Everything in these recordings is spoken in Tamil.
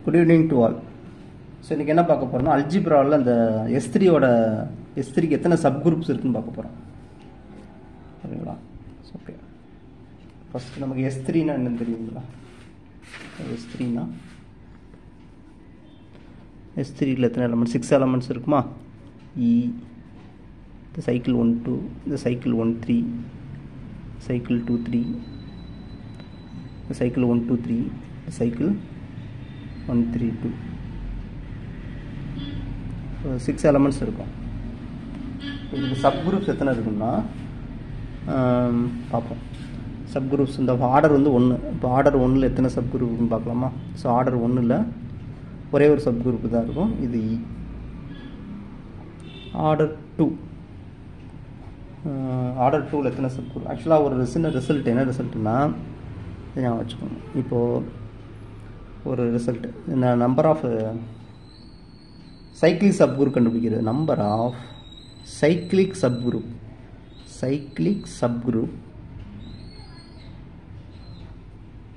Good evening to all. So இன்னைக்கு என்ன பார்க்க போறோம்னா அல்ஜிப்ரால அந்த S3 ஓட S3 க்கு எத்தனை சப் குரூப்ஸ் இருக்குன்னு பார்க்க போறோம். சரிங்களா? ஓகே. ஃபர்ஸ்ட் நமக்கு S3 னா என்னன்னு தெரியுங்களா? S3 னா S3 ல எத்தனை எலிமெண்ட்ஸ் 6 எலிமெண்ட்ஸ் இருக்குமா? E the cycle 1 2 the cycle 1 3 cycle 2 3 the cycle 1 2 3 the cycle 1 3 2 6 elements இருக்கும். இதுக்கு சப் குரூப்ஸ் எத்தனை இருக்குன்னா பார்ப்போம். சப் குரூப்ஸ் இந்த ஆர்டர் வந்து 1. இப்போ ஆர்டர் 1ல் எத்தனை சப் குரூப்னு பார்க்கலாமா? ஸோ ஆர்டர் 1ல் ஒரே ஒரு சப் குரூப் தான் இருக்கும், இது இ. ஆர்டர் 2 ஆர்டர் 2ல் எத்தனை சப் குரூப்? ஆக்சுவலாக ஒரு சின்ன ரிசல்ட் என்ன ரிசல்ட்னா ஞாபகம் வச்சுக்கோங்க. இப்போது ஒரு result number of cyclic subgroup கண்டுபிடிக்கிறது. Number of cyclic subgroup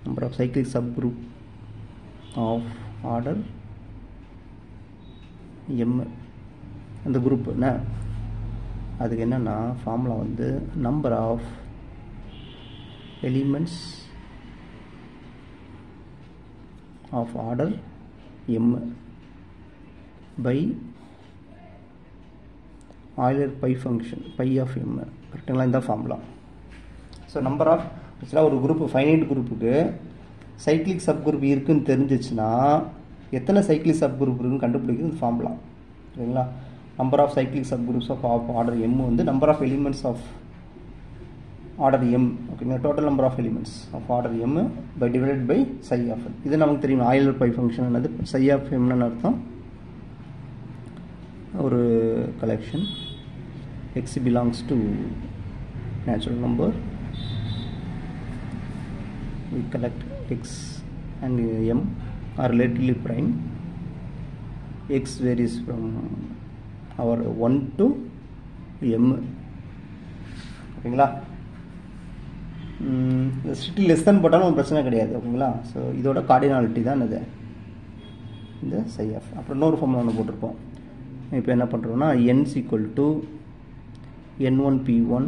number of cyclic subgroup of order m அந்த குரூப் என்ன அதுக்கு என்னன்னா ஃபார்முலா வந்து number of elements of order m by Euler pi function pi of m. கரெக்டுங்களா? இந்த ஃபார்முலா. ஸோ நம்பர் ஆஃப் ஆக்சுவலாக ஒரு குரூப் ஃபைனைட் குரூப்புக்கு சைக்ளிக் சப் குரூப் இருக்குன்னு தெரிஞ்சிச்சுன்னா எத்தனை சைக்ளிக் சப் குரூப் இருக்குன்னு கண்டுபிடிக்கிறது இந்த ஃபார்முலா. சரிங்களா? Number of cyclic subgroups of order m வந்து number of elements of order m. ஓகேங்களா? Total number of elements of order m by divided by psi of n. இது நமக்கு தெரியும். Euler pi ஃபங்க்ஷன் என்னது? சை ஆஃப் mன்னு அர்த்தம் ஒரு collection. x belongs to natural number. We collect x and m are relatively prime. X varies from our 1 to m. ஓகேங்களா? ஸ்ட்ரிக்ட்லி லெஸ் தேன் போட்டாலும் ஒரு பிரச்சனை கிடையாது. ஓகேங்களா? ஸோ இதோட கார்டினாலிட்டி தான் இது இந்த சை ஆஃப். அப்புறம் இன்னொரு ஃபார்முலா ஒன்று போட்டிருப்போம். இப்போ என்ன பண்ணுறோம்னா n = n1 p1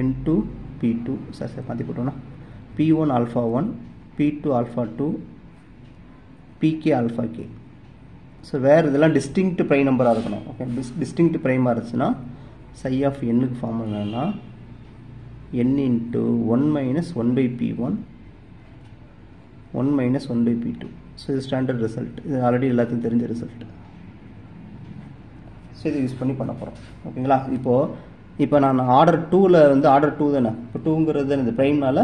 n2 p2 sir மாற்றி போட்டோம்னா p1 alpha 1 p2 alpha 2 pk alpha k. So வேறு இதெல்லாம் டிஸ்டிங்க்ட் ப்ரைம் நம்பராக இருக்கணும். ஓகே, டிஸ்டிங்க்ட் ப்ரைமாக இருந்துச்சுன்னா சை ஆஃப் என்னுக்கு ஃபார்ம் என்னன்னா n × 1 - 1/p1 1 - 1/p2. ஸோ இது ஸ்டாண்டர்ட் ரிசல்ட். இது ஆல்ரெடி எல்லாத்துக்கும் தெரிஞ்ச ரிசல்ட். ஸோ இது யூஸ் பண்ணி பண்ண போகிறோம். ஓகேங்களா? இப்போ நான் ஆர்டர் 2ல் வந்து ஆர்டர் 2 தானே. இப்போ 2ங்கிறது இந்த ப்ரைம்னால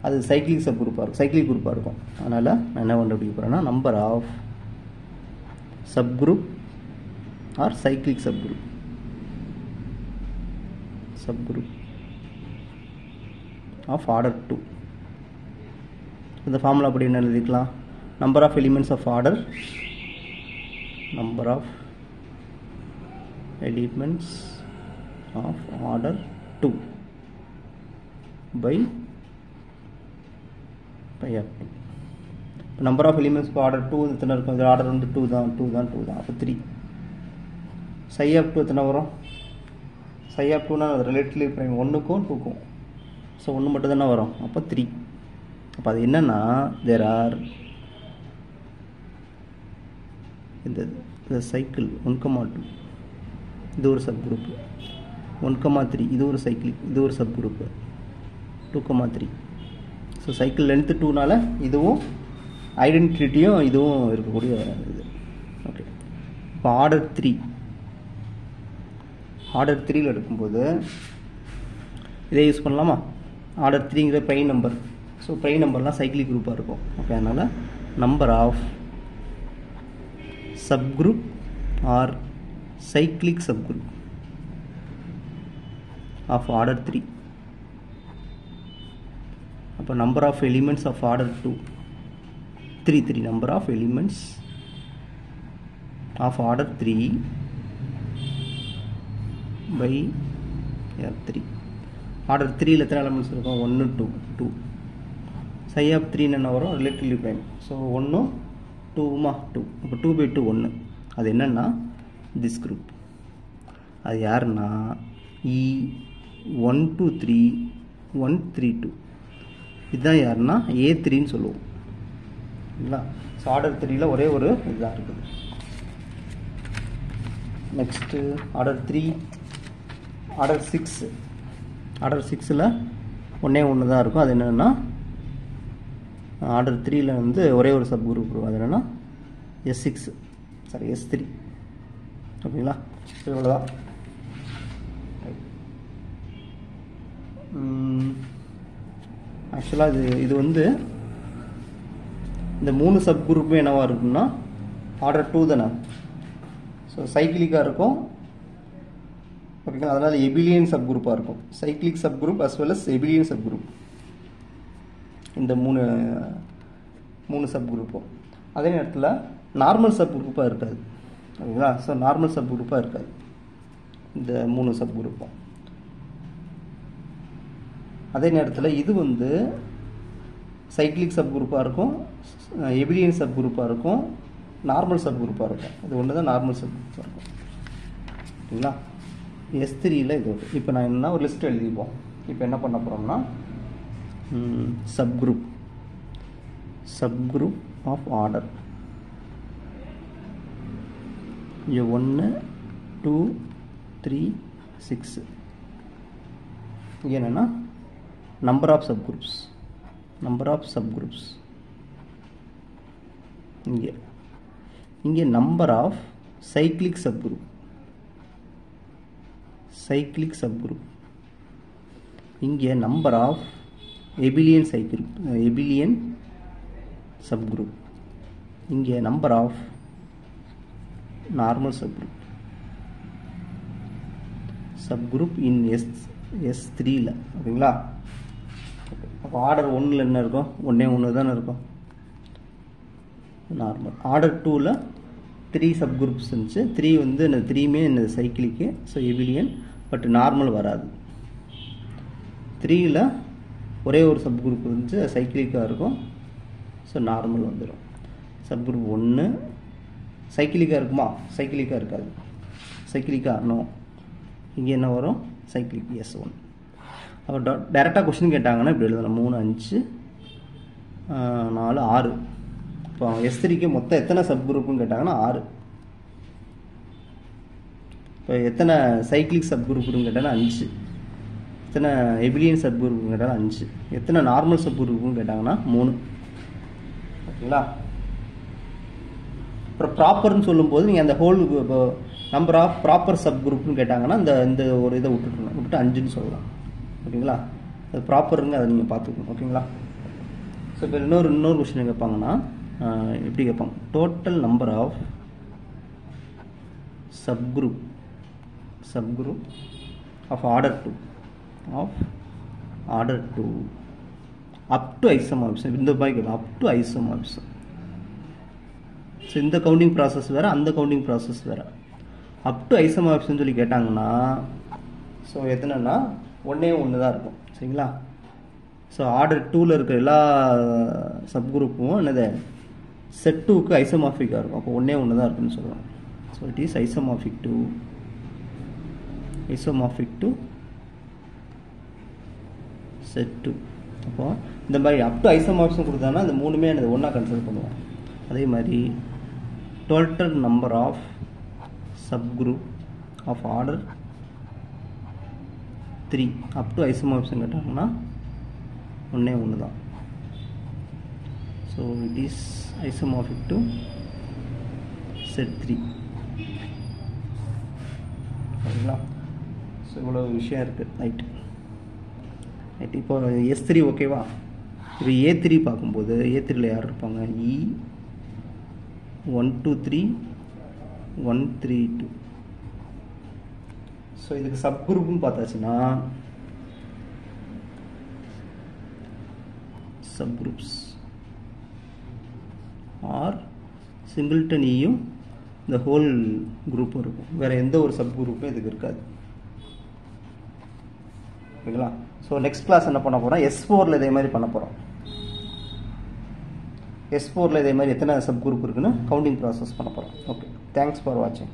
அது சைக்ளிக் சப் குரூப்பாக இருக்கும், சைக்ளிக் குரூப்பாக இருக்கும். அதனால் நான் என்ன கண்டுபிடிக்க போகிறேன்னா number of sub group or cyclic subgroup of order 2. இந்த ஃபார்முலா அப்படி என்ன எழுதிக்கலாம்? Number of elements of order elements of order 2 by pi of 2. number of elements of order 2 எத்தனை இருக்கும்? இது ஆர்டர் வந்து 2 தான். அப்போ 3. psi of 2 எத்தனை வரும்? psi of 2னா ரிலேட்டிவ்லி ப்ரைம் 1க்கும் 2க்கும். ஸோ 1 மட்டும் தானே வரும். அப்போ 3. அப்போ அது என்னன்னா தேர் ஆர் இந்த சைக்கிள் 1,2 இது ஒரு சப் குரூப், 1,3 இது ஒரு சைக்கிள், இது ஒரு sub group 2,3. So cycle length 2னால இதுவும் ஐடென்டிட்டியும் இதுவும் இருக்கக்கூடிய இது. ஓகே, இப்போ ஆர்டர் 3ல் எடுக்கும்போது இதை யூஸ் பண்ணலாமா? ஆர்டர் 3ங்கிற ப்ரைம் நம்பர். ஸோ ப்ரைம் நம்பர்லாம் சைக்கிளிக் குரூப்பாக இருக்கும். ஓகே, அதனால் number of sub group are cyclic subgroup of order 3. அப்போ number of elements of order 2 3 number of elements of order 3 by 3. order 3ல எத்தனை elements இருக்கும்? 1 2 2. psi of 3 என்ன வரும்? Relatively prime. ஸோ 1 2 இப்போ 2/2 1. அது என்னன்னா திஸ் குரூப். அது யாருன்னா E123 132. இதுதான் யாருன்னா A3ன்னு சொல்லுவோம். இல்லைங்களா? ஸோ ஆர்டர் 3ல் ஒரே ஒரு இதுதான் இருக்குது. Next order 3, order 6. ஆர்டர் 6ல் ஒன்றே ஒன்று தான் இருக்கும். அது என்னென்னா ஆர்டர் 3ல் வந்து ஒரே ஒரு சப் குரூப் இருக்கும். அது என்னென்னா S3. ஓகேங்களா? இவ்வளோதான். ஆக்சுவலாக இது வந்து இந்த 3 சப் குரூப்பும் என்னவாக இருக்குன்னா ஆர்டர் 2 தானே. ஸோ சைக்கிளிக்காக இருக்கும். ஓகேங்களா? அதனால் எபிலியன் சப் குரூப்பாக இருக்கும். Cyclic subgroup as well as abelian subgroup. இந்த மூணு சப் குரூப்பும் அதே நேரத்தில் நார்மல் சப் குரூப்பாக இருக்காது. ஓகேங்களா? ஸோ நார்மல் சப் குரூப்பாக இருக்காது இந்த 3 சப் குரூப்பும். அதே நேரத்தில் இது வந்து சைக்கிளிக் சப் குரூப்பாக இருக்கும், எபிலியன் சப் குரூப்பாக இருக்கும், நார்மல் சப் குரூப்பாக இருக்கும். இது ஒன்று தான் நார்மல் சப் குரூப்பாக இருக்கும். ஓகேங்களா? S3ல் இது ஓகே. இப்போ நான் என்ன ஒரு லிஸ்ட் எழுதிப்போம். இப்போ என்ன பண்ண போகிறோம்னா சப் குரூப் ஆஃப் ஆர்டர் 1 2 3 6. இங்கே என்னென்னா number of subgroups. இங்கே number of cyclic subgroup. இங்கே number of abelian subgroup. இங்கே number of normal subgroup in S3ல. ஓகேங்களா? அப்போ ஆர்டர் 1ல் என்ன இருக்கும்? ஒன்றே ஒன்று தானே இருக்கும் நார்மல். ஆர்டர் 2ல் 3 சப் குரூப்ஸ் இருந்துச்சு. 3 வந்து இந்த 3மே இந்த சைக்கிளிக்கு, ஸோ எபிலியன், பட் நார்மல் வராது. 3ல் ஒரே ஒரு சப் குரூப் இருந்துச்சு, சைக்கிளிக்காக இருக்கும், ஸோ நார்மல் வந்துடும். சப் குரூப் 1 சைக்கிளிக்காக இருக்குமா? சைக்கிளிக்காக இருக்காது. சைக்கிளிக்காக நோ. இங்கே என்ன வரும்? Cyclic S1. அப்போ டேரெக்டாக கொஸ்டின் கேட்டாங்கன்னா இப்படி எழுதலாம். 3 5 4 6. இப்போ S3க்கு மொத்தம் எத்தனை சப் குரூப்புன்னு கேட்டாங்கன்னா 6. இப்போ எத்தனை சைக்கிளிக் சப் குரூப்புன்னு கேட்டாங்கன்னா 5. எத்தனை எபிலியன் சப் குரூப்புன்னு கேட்டாங்கன்னா 5. எத்தனை நார்மல் சப் குரூப்புன்னு கேட்டாங்கன்னா 3. ஓகேங்களா? அப்புறம் ப்ராப்பர்னு சொல்லும்போது நீங்கள் அந்த whole number of proper sub குரூப்னு கேட்டாங்கன்னா இந்த ஒரு இதை விட்டுட்டு 5ன்னு சொல்லலாம். ஓகேங்களா? அது ப்ராப்பருங்க, அதை நீங்கள் பார்த்துக்கணும். ஓகேங்களா? ஸோ இப்போ இன்னொரு கொஸ்டின் கேட்பாங்கன்னா எப்படி கேட்பாங்க? Total number of subgroup of order 2 up to isomorphism. இந்த மாதிரி கேட்பாங்க அப் டு ஐசோமார்பிசம். ஸோ இந்த கவுண்டிங் ப்ராசஸ் வேறு, அந்த கவுண்டிங் ப்ராசஸ் வேறு. அப் டு ஐசோமார்பிசம்னு சொல்லி கேட்டாங்கன்னா ஸோ எத்தனைன்னா ஒன்றே ஒன்று தான் இருக்கும். சரிங்களா? ஸோ ஆர்டர் 2ல் இருக்கிற எல்லா சப்குரூப்பும் என்னது செட் 2க்கு ஐசோமார்பிக்காக இருக்கும். அப்போ ஒன்றே ஒன்று தான் இருக்குன்னு சொல்லலாம். So it is isomorphic to set 2. அப்போ இந்த மாதிரி அப் டு ஐசோமார்பிசம் கொடுத்தாங்கன்னா இந்த மூணுமே என்னது ஒன்றா கன்சிடர் பண்ணுவோம். அதே மாதிரி total number of subgroup of order 3 up to isomorphism கேட்டாங்கன்னா ஒன்றே ஒன்று தான். So it is isomorphic to set 3. சரிங்களா? ஸோ இவ்வளோ விஷயம் இருக்குது. ரைட். இப்போ S3 ஓகேவா? இப்போ A3 பார்க்கும்போது A3ல் யார் இருப்பாங்க? E123 132. ஸோ இதுக்கு சப்குரூப்னு பார்த்தாச்சுன்னா சப்குரூப்ஸ் ஆர் சிங்கிள்டனியும் இந்த ஹோல் குரூப்பும் இருக்கும். வேறு எந்த ஒரு சப்குரூப்பும் இதுக்கு இருக்காது. ஓகேங்களா? ஸோ நெக்ஸ்ட் கிளாஸ் என்ன பண்ண போகிறோம்? S4ல் இதே மாதிரி பண்ண போகிறோம். S4ல இதே மாதிரி எத்தனை சப் குரூப் இருக்குன்னு கவுண்டிங் ப்ராசஸ் பண்ண போகிறோம். ஓகே, தேங்க்ஸ் ஃபார் வாட்சிங்.